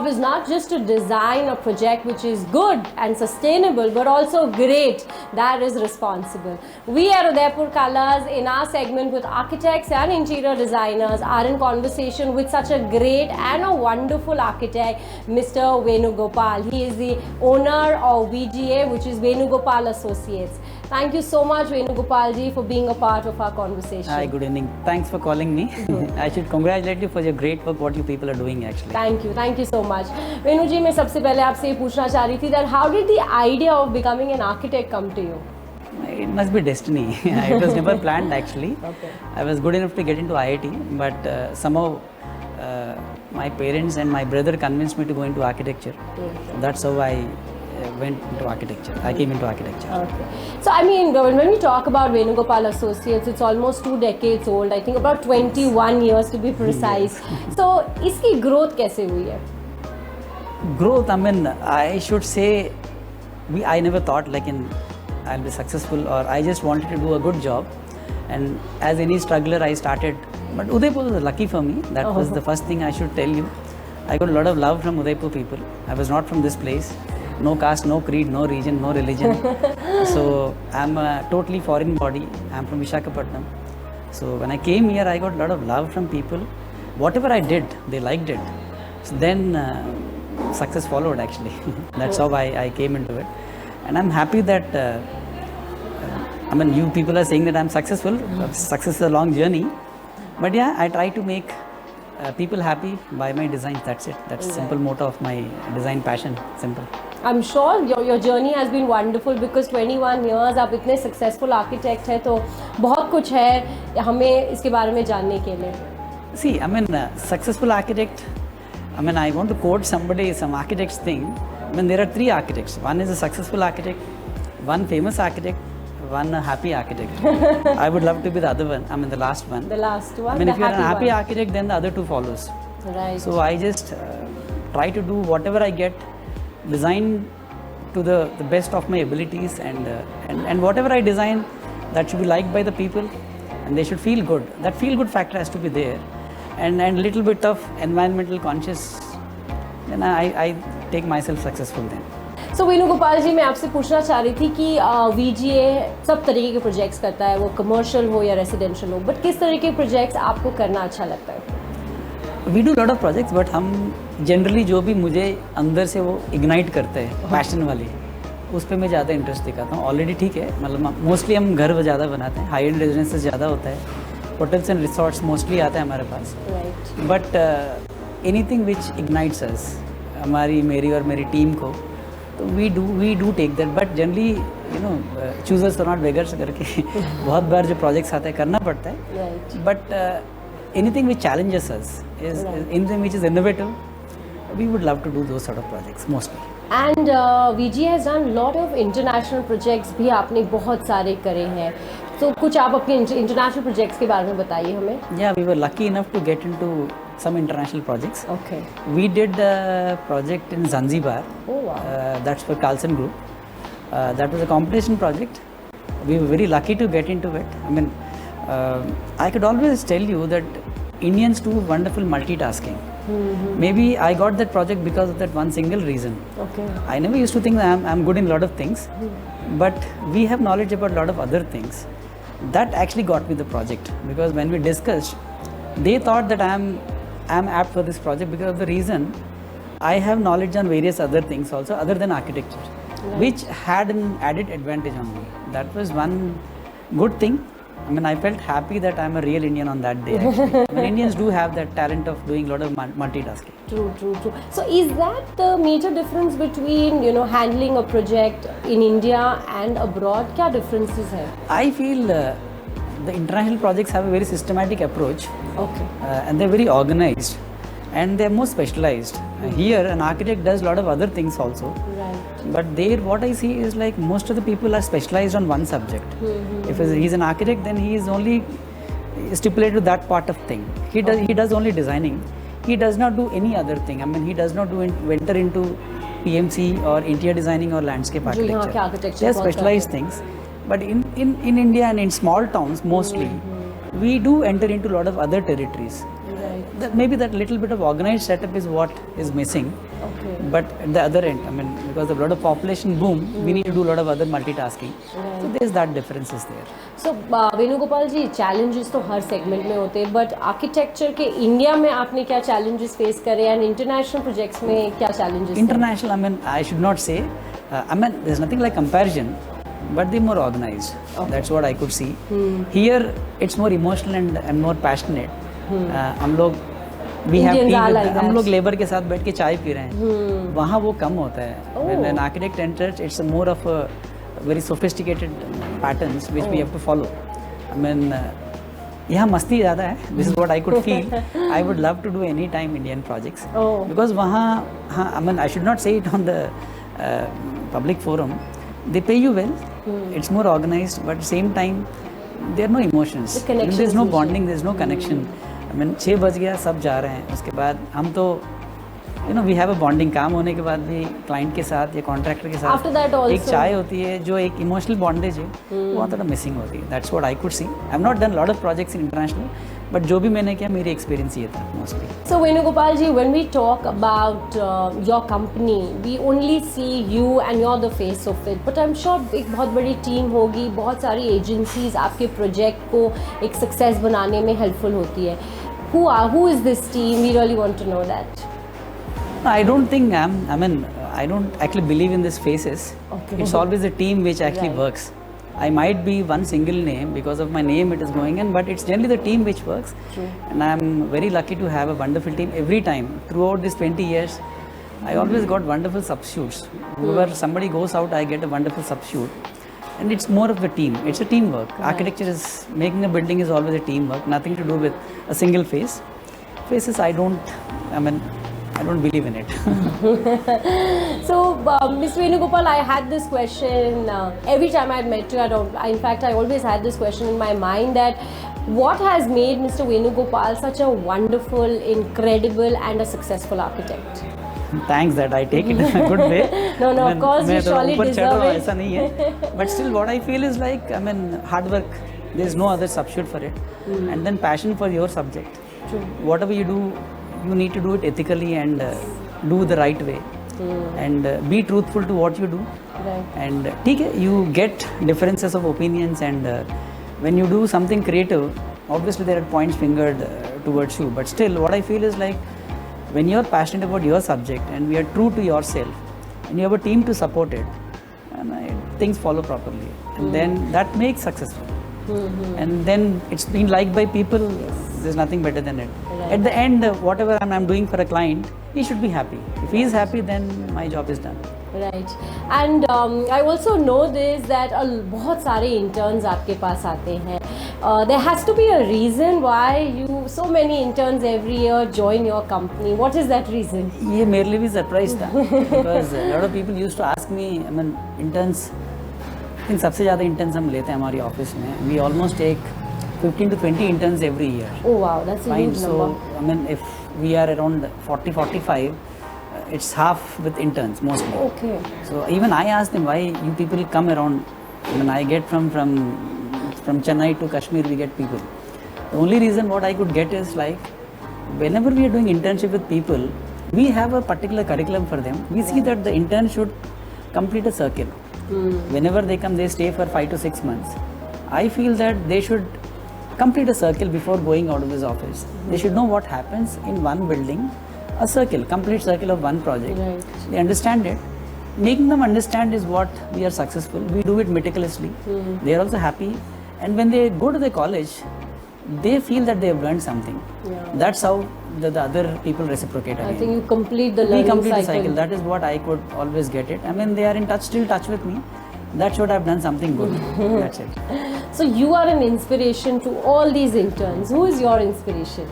is not just to design a project which is good and sustainable, but also great, that is responsible. We at Udaipur Colors, in our segment with architects and interior designers, are in conversation with such a great and a wonderful architect, Mr. Venugopal. He is the owner of VGA, which is Venugopal Associates. Thank you so much, Venugopal ji, for being a part of our conversation. Hi, good evening. Thanks for calling me. I should congratulate you for your great work, what you people are doing actually. Thank you so much. Venu ji, मैं सबसे पहले आपसे ये पूछना चाह रही थी that how did the idea of becoming an architect come to you? It must be destiny. It was never planned actually. Okay. I was good enough to get into IIT, but somehow my parents and my brother convinced me to go into architecture. That's how I went into architecture. I came into architecture. Okay. So I mean, when we talk about Venugopal Associates, it's almost 2 decades old. I think about 21 years to be precise. So इसकी growth कैसे हुई है? Growth, I mean, I should say, I never thought like I'll be successful, or I just wanted to do a good job. And as any struggler, I started. But Udaipur was lucky for me. That was the first thing I should tell you. I got a lot of love from Udaipur people. I was not from this place. No caste, no creed, no region, no religion. So I'm a totally foreign body. I'm from Visakhapatnam. So when I came here, I got a lot of love from people. Whatever I did, they liked it. So then success followed actually. That's how I came into it. And I'm happy that, I mean, you people are saying that I'm successful. Success is a long journey. But yeah, I try to make people happy by my designs. That's it. That's the simple motto of my design passion. Simple. I'm sure your journey has been wonderful because 21 years आप इतने successful architect हैं, तो बहुत कुछ है हमें इसके बारे में जानने के लिए. See, I mean, successful architect, I mean, I want to quote somebody, some architect's thing. I mean, there are 3 architects. One is a successful architect, one famous architect, one happy architect. I would love to be the other one, I mean, the last one. The last one. I mean, if you're an happy one. architect, then the other 2 follows. Right. So I just try to do whatever I get, design to the best of my abilities, and whatever I design, that should be liked by the people, and they should feel good. That feel good factor has to be there, and little bit of environmental conscious, then I take myself successful then. So Venugopal जी, मैं आपसे पूछना चाह रही थी कि VGA सब तरीके के प्रोजेक्ट्स करता है, वो कमर्शियल हो या रेसिडेंशियल हो, बट किस तरह के प्रोजेक्ट्स आपको करना अच्छा लगता है? We do lot of projects, but हम जनरली जो भी मुझे अंदर से वो इग्नाइट करते हैं, पैशन वाली, उस पर मैं ज़्यादा इंटरेस्ट दिखाता हूँ. ऑलरेडी ठीक है, मतलब मोस्टली हम घर ज़्यादा बनाते हैं, हाई एंड रेजिडेंसेस ज़्यादा होता है, होटल्स एंड रिसोर्ट्स मोस्टली आते हैं हमारे पास. But anything which ignites us, हमारी मेरी और मेरी टीम को, तो we do take that. But generally you know choosers are not beggars करके बहुत बार जो प्रोजेक्ट्स आते हैं करना पड़ता है. But anything which challenges us is anything which is innovative, we would love to do those sort of projects mostly. And VGA has done lot of international projects भी आपने बहुत सारे करे हैं, तो कुछ आप अपने international projects के बारे में बताइए हमें. Yeah, we were lucky enough to get into some international projects. Okay. We did a project in Zanzibar. Oh wow. That's for Carlson Group. That was a competition project. We were very lucky to get into it. I mean, I could always tell you that Indians do wonderful multitasking. Maybe I got that project because of that one single reason. Okay. I never used to think that I'm good in a lot of things, but we have knowledge about a lot of other things. That actually got me the project, because when we discussed, they thought that I'm apt for this project because of the reason I have knowledge on various other things also other than architecture, which had an added advantage on me. That was one good thing. I mean, I felt happy that I'm a real Indian on that day actually. I mean, Indians do have that talent of doing a lot of multitasking. True. So is that the major difference between, you know, handling a project in India and abroad? क्या differences है? I feel the international projects have a very systematic approach. Okay. And they're very organized, and they're more specialized. Here, an architect does a lot of other things also. Right. But there, what I see is like most of the people are specialized on one subject. If he's an architect, then he is only stipulated to that part of thing. He does only designing. He does not do any other thing. I mean, he does not enter into PMC or interior designing or landscape architecture. They are specialized things. But in India and in small towns mostly, we do enter into a lot of other territories. Maybe that little bit of organized setup is what is missing. But at the other end, I mean, because of a lot of population boom, we need to do a lot of other multitasking. So there's that difference is there. So Venugopal ji, challenges तो हर segment में होते हैं, but architecture के India में आपने क्या challenges face करे and international projects में क्या challenges? International, I mean, I should not say. I mean, there's nothing like comparison, but they're more organized. Okay. That's what I could see. Here, it's more emotional and more passionate. हम लोग we have Indians tea are with like हम that. लोग labour के साथ बैठ के चाय P रहे हैं. वहाँ वो कम होता है. When an architect enters, it's more of a very sophisticated patterns which we have to follow. I mean, यहाँ मस्ती ज़्यादा है. This is what I could feel. I would love to do any time Indian projects. Oh. Because वहाँ, हाँ, I mean, I should not say it on the public forum. They pay you well. It's more organized, but at the same time, there are no emotions. The connection There's no is bonding. There's no connection. I mean, 6 बज गया, सब जा रहे हैं. उसके बाद हम तो we have a bonding. काम होने के बाद भी क्लाइंट के साथ या कॉन्ट्रैक्टर के साथ After that also. एक चाय होती है जो एक इमोशनल बॉन्डेज है, वो थोड़ा मिसिंग होती है. That's what I could see. I have not done lot of projects in international, but जो भी मैंने किया मेरी एक्सपीरियंस ये था mostly. So Venugopal ji, when we talk about your company, we only see you and you're the face of it. But I'm sure एक बहुत बड़ी टीम होगी, बहुत सारी एजेंसीज आपके प्रोजेक्ट को एक सक्सेस बनाने में हेल्पफुल होती है. Who is this team? We really want to know that. No, I don't think I mean, I don't actually believe in these faces. Okay. It's always a team which actually Right. works. I might be one single name because of my name it is going in, but it's generally the team which works. True. And I'm very lucky to have a wonderful team every time. Throughout these 20 years, I always got wonderful substitutes. Whenever somebody goes out, I get a wonderful substitute. And it's more of a team. It's a teamwork. Right. Architecture is, making a building is always a teamwork. Nothing to do with a single face. Faces, I don't believe in it. So, Ms. Venugopal, I had this question every time I met you. In fact, I always had this question in my mind that what has made Mr. Venugopal such a wonderful, incredible, and a successful architect? Thanks that I take it in a good way. No, of course, you surely ऊपर चढ़ रहा हूँ, deserve it. ऐसा नहीं है. But still, what I feel is like, I mean, hard work. There is no other substitute for it. And then passion for your subject. True. Whatever you do, you need to do it ethically and do the right way. And be truthful to what you do. Right. And ठीक है, you get differences of opinions, and when you do something creative, obviously there are points fingered towards you. But still, what I feel is like, when you're passionate about your subject and you are true to yourself, and you have a team to support it, and things follow properly, and then that makes successful. And then it's been liked by people. There's nothing better than it. Right. At the end, whatever I'm doing for a client, he should be happy. If he is happy, then my job is done. Right. And I also know this that बहुत सारे interns आपके पास आते हैं. There has to be a reason why so many interns every year join your company. What is that reason? ये मेरे लिए भी surprise था, because a lot of people used to ask me. I mean, interns, I think सबसे ज़्यादा interns हम लेते हैं हमारी ऑफिस में. We almost take 15 to 20 interns every year. Oh wow, that's a Fine. huge So number. I mean, if we are around 40-45, it's half with interns mostly. Okay. So even I asked them, why you people come around. I mean, I get from Chennai to Kashmir, we get people. The only reason what I could get is like, whenever we are doing internship with people, we have a particular curriculum for them. We see that the intern should complete a circle. Whenever they come, they stay for 5 to 6 months. I feel that they should complete a circle before going out of this office. They should know what happens in one building, a circle, complete circle of one project. Right. They understand it. Making them understand is what we are successful. We do it meticulously. They are also happy. And when they go to the college, they feel that they have learned something. Yeah. That's how the other people reciprocate I again. think you complete the We learning complete cycle. the cycle. That is what I could always get it. I mean, they are in touch, still touch with me. That should have done something good. That's it. So you are an inspiration to all these interns. Who is your inspiration?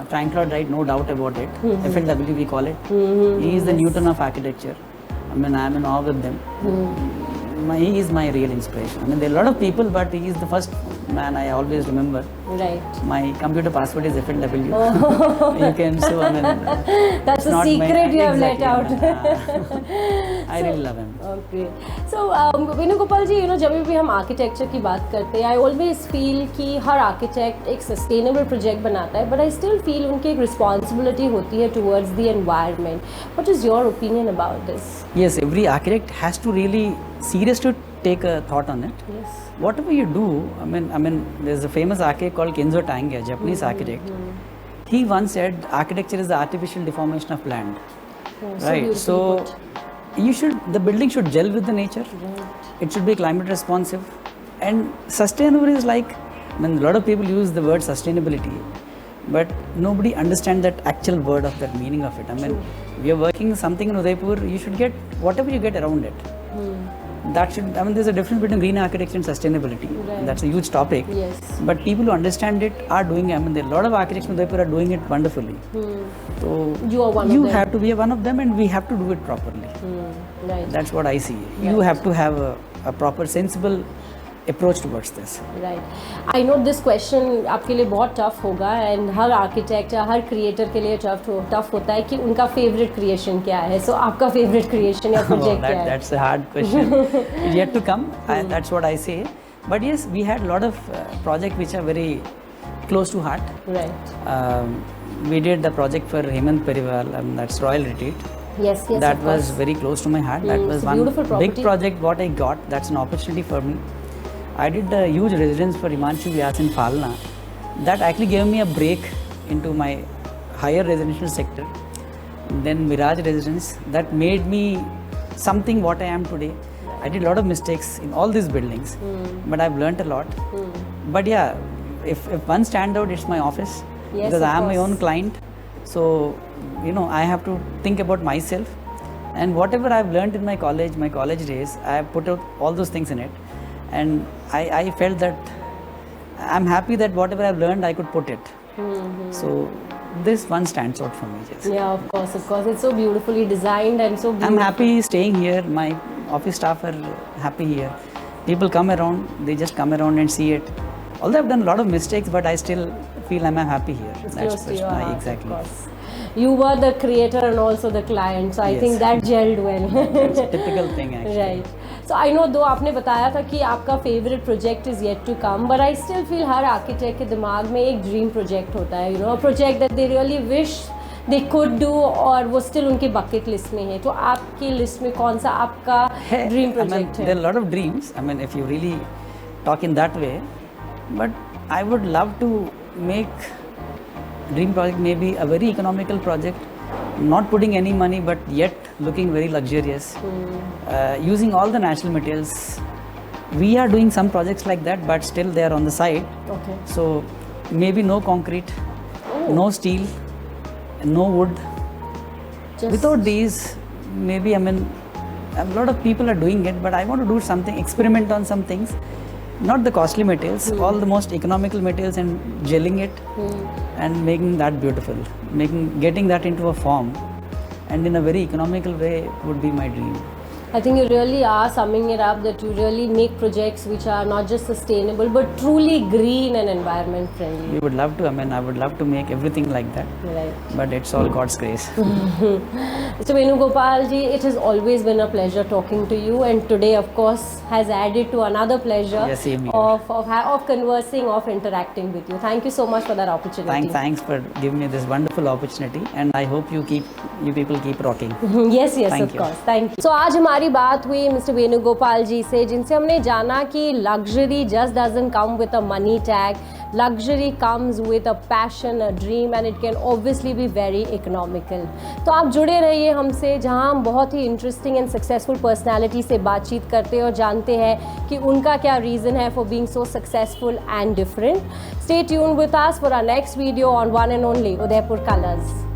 Frank Lloyd Wright, no doubt about it. FLW we call it. He is the Newton of architecture. I mean, I am in awe with them. He is my real inspiration. I mean, there are a lot of people, but he is the first man I always remember. Right. My computer password is FLW. You can so I mean. That's a not my- secret you have let exactly, out. I really love him. Okay. So Venugopal जी, जब भी हम architecture की बात करते हैं, I always feel कि हर architect एक sustainable project बनाता है, बट आई स्टिल फील उनकी एक रिस्पॉन्सिबिलिटी होती है towards the environment. What is your opinion about this? Yes, every architect has to really seriously take a thought on it. Yes. Whatever you do, I mean, there's a famous architect called Kenzo Tange, a Japanese architect. He once said, architecture is the artificial deformation of land. Right. So the building should gel with the nature. Right. It should be climate responsive, and sustainable is like, I mean, a lot of people use the word sustainability, but nobody understands that actual word of that meaning of it. I mean, we are working something in Udaipur, you should get whatever you get around it. That should, I mean, there's a difference between green architecture and sustainability. Right. That's a huge topic. Yes. But people who understand it are doing it. I mean, there are a lot of architects in Udaipur are doing it wonderfully. So You are one of you them. have to be one of them, and we have to do it properly. Right. That's what I see. You Right. have to have a proper, sensible approach towards this. Right. I know this question आपके लिए बहुत tough होगा, and her architect या हर creator के लिए tough होता है कि उनका फेवरेट क्रिएशन क्या है. सो आपका फेवरेट क्रिएशन या प्रोजेक्ट क्या है? That's a hard question. It's yet to come. That's what I say. But yes, we had a lot of projects which are very close to heart. Right. We did the project for Hemant Periwal, that's Royal Retreat. Yes, yes. That of was course. very close to my heart. That It's was a one beautiful big property. project what I got. That's an opportunity for me. I did a huge residence for Himanshu Vyas in Phalna. That actually gave me a break into my higher residential sector. Then Miraj residence, that made me something what I am today. I did a lot of mistakes in all these buildings, but I've learnt a lot. But yeah, if one stand out, it's my office. Yes, Because of I am my course. own client. So, I have to think about myself. And whatever I've learned in my college days, I have put out all those things in it. And I felt that I'm happy that whatever I've learned, I could put it. So this one stands out for me. Yes. Yeah, of course, of course. It's so beautifully designed and so beautiful. I'm happy staying here. My office staff are happy here. People come around, they just come around and see it. Although I've done a lot of mistakes, but I still feel I'm happy here. It's close to your heart, exactly. of course. You were the creator and also the client, so I Yes. think that gelled well. It's a typical thing actually. Right. So I know, दो आपने बताया था कि आपका favourite project is yet to come, but I still feel हर architect के दिमाग में एक ड्रीम प्रोजेक्ट होता है, a project that they really wish they could do, और वो स्टिल उनकी बकेट लिस्ट में है. तो आपकी लिस्ट में कौन सा आपका ड्रीम प्रोजेक्ट There are है? a lot of dreams. I mean, if you really talk in that way, but I would love to make dream project maybe a very economical project, not putting any money, but yet looking very luxurious, using all the natural materials. We are doing some projects like that, but still they are on the side. Okay. So maybe no concrete, no steel, no wood. Just Without these, maybe, I mean, a lot of people are doing it, but I want to do something, experiment on some things, not the costly materials, all the most economical materials, and gelling it and making that beautiful, getting that into a form, and in a very economical way would be my dream. I think you really are summing it up, that you really make projects which are not just sustainable but truly green and environment friendly. We would love to, I mean, I would love to make everything like that, Right. but it's all God's grace. So Venugopal ji, it has always been a pleasure talking to you, and today of course has added to another pleasure Yes, same here. of conversing, of interacting with you. Thank you so much for that opportunity. Thanks for giving me this wonderful opportunity, and I hope you people keep rocking. Yes, Thank of you. course. Thank you. So आज हमारी बात हुई mister Venugopal जी से, जिनसे हमने जाना कि luxury just doesn't come with a money tag. Luxury comes with a passion, a dream, and it can obviously be very economical. तो आप जुड़े रहिए हमसे, जहां हम बहुत ही इंटरेस्टिंग एंड सक्सेसफुल पर्सनैलिटी से बातचीत करते हैं और जानते हैं कि उनका क्या रीज़न है for being so successful and different. Stay tuned with us for our next video on one and only Udaipur colours.